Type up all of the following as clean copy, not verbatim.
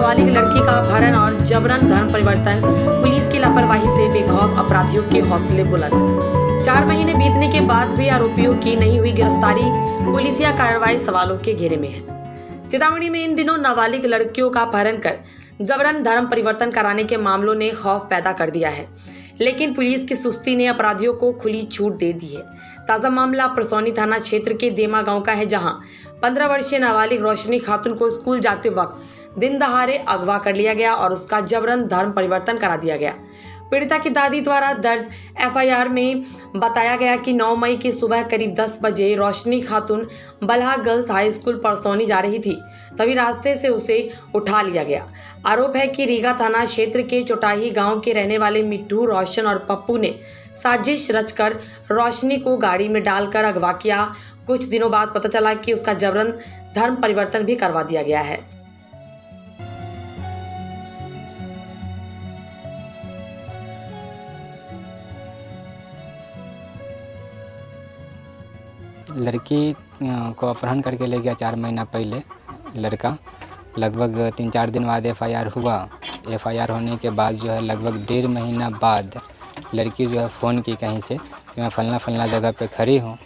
नाबालिग लड़की का अपहरण और जबरन धर्म परिवर्तन, पुलिस की लापरवाही से बेखौफ अपराधियों के हौसले बुलंद। 4 महीने बीतने के बाद भी आरोपियों की नहीं हुई गिरफ्तारी, पुलिसिया कार्रवाई सवालों के घेरे में है। सीतामढ़ी में इन दिनों नाबालिग लड़कियों का अपहरण कर जबरन धर्म परिवर्तन कराने के मामलों ने खौफ पैदा कर दिया है, लेकिन पुलिस की सुस्ती ने अपराधियों को खुली छूट दे दी है। ताज़ा मामला परसौनी थाना क्षेत्र के देमा गांव का है, जहां 15 वर्षीय नाबालिग रोशनी खातून को स्कूल जाते वक्त दिन दहाड़े अगवा कर लिया गया और उसका जबरन धर्म परिवर्तन करा दिया गया। पीड़िता की दादी द्वारा दर्ज एफआईआर में बताया गया कि 9 मई की सुबह करीब 10 बजे रोशनी खातून Balha girls high school Parsauni जा रही थी, तभी रास्ते से उसे उठा लिया गया। आरोप है कि रीगा थाना क्षेत्र के चौटाही गांव के रहने वाले मिट्ठू, रोशन और पप्पू ने साजिश रचकर रोशनी को गाड़ी में डालकर अगवा किया। कुछ दिनों बाद पता चला कि उसका जबरन धर्म परिवर्तन भी करवा दिया गया है। लड़की को अपहरण करके ले गया 4 महीना पहले लड़का। लगभग 3-4 दिन बाद एफआईआर हुआ। एफआईआर होने के बाद जो है लगभग 1.5 महीना बाद लड़की जो है फ़ोन की कहीं से कि मैं फलना जगह पे खड़ी हूँ।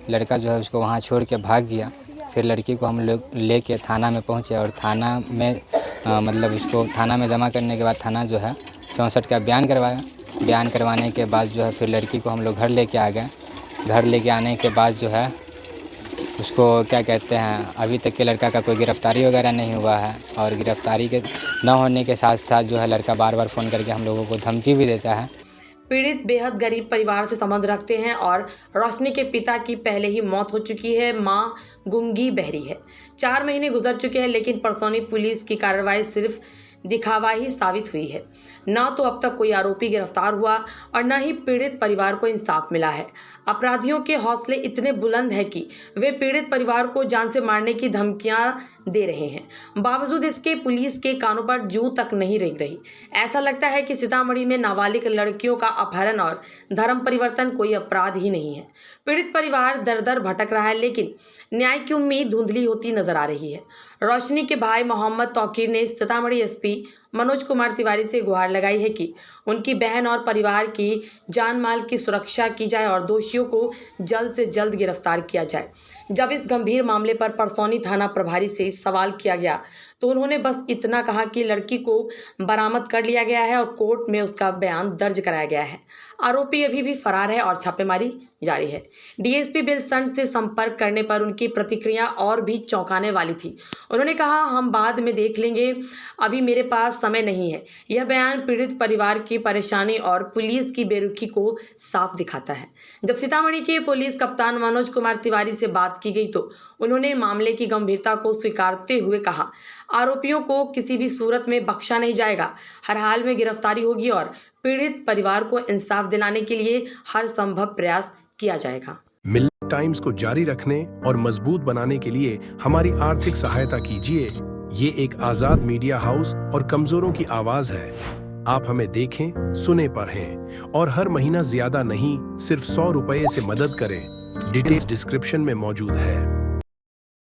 लड़का जो है उसको वहाँ छोड़ के भाग गया। फिर लड़की को हम लोग लेके थाना में पहुँचे और थाना में मतलब उसको थाना में जमा करने के बाद थाना जो है 64 का बयान करवाया। बयान करवाने के बाद जो है फिर लड़की को हम लोग घर लेके आ गए। घर लेके आने के बाद जो है उसको क्या कहते हैं, अभी तक के लड़का का कोई गिरफ्तारी वगैरह नहीं हुआ है और गिरफ्तारी के न होने के साथ साथ जो है लड़का बार फ़ोन करके हम लोगों को धमकी भी देता है। पीड़ित बेहद गरीब परिवार से संबंध रखते हैं और रोशनी के पिता की पहले ही मौत हो चुकी है। मां गूंगी बहरी है। 4 महीने गुजर चुके हैं, लेकिन परसौनी पुलिस की कार्रवाई सिर्फ दिखावा ही साबित हुई है। ना तो अब तक कोई आरोपी गिरफ्तार हुआ और न ही पीड़ित परिवार को इंसाफ मिला है। अपराधियों के हौसले इतने बुलंद हैं कि वे पीड़ित परिवार को जान से मारने की धमकियां दे रहे हैं। बावजूद इसके पुलिस के कानों पर जूं तक नहीं रेंग रही। ऐसा लगता है कि सीतामढ़ी में नाबालिग लड़कियों का अपहरण और धर्म परिवर्तन कोई अपराध ही नहीं है। पीड़ित परिवार दर दर भटक रहा है, लेकिन न्याय की उम्मीद धुंधली होती नजर आ रही है। रोशनी के भाई मोहम्मद तौकीर ने सीतामढ़ी एसपी मनोज कुमार तिवारी से गुहार लगाई है कि उनकी बहन और परिवार की जान माल की सुरक्षा की जाए और दोषियों को जल्द से जल्द गिरफ्तार किया जाए। जब इस गंभीर मामले पर परसौनी थाना प्रभारी से सवाल किया गया तो उन्होंने बस इतना कहा कि लड़की को बरामद कर लिया गया है और कोर्ट में उसका बयान दर्ज कराया गया है। आरोपी अभी भी फरार है और छापेमारी जारी है। डीएसपी बेलसंड से संपर्क करने पर उनकी प्रतिक्रिया और भी चौंकाने वाली थी। उन्होंने कहा, हम बाद में देख लेंगे, अभी मेरे पास समय नहीं है। यह बयान पीड़ित परिवार की परेशानी और पुलिस की बेरुखी को साफ दिखाता है। जब सीतामढ़ी के पुलिस कप्तान मनोज कुमार तिवारी से बात की गई तो उन्होंने मामले की गंभीरता को स्वीकारते हुए कहा, आरोपियों को किसी भी सूरत में बख्शा नहीं जाएगा। हर हाल में गिरफ्तारी होगी और पीड़ित परिवार को इंसाफ दिलाने के लिए हर संभव प्रयास किया जाएगा। मिल्क टाइम्स को जारी रखने और मजबूत बनाने के लिए हमारी आर्थिक सहायता कीजिए। ये एक आजाद मीडिया हाउस और कमजोरों की आवाज है। आप हमें देखें, सुने, पढ़ें और हर महीना ज्यादा नहीं, सिर्फ 100 रुपए से मदद करें। डिटेल्स डिस्क्रिप्शन में मौजूद है।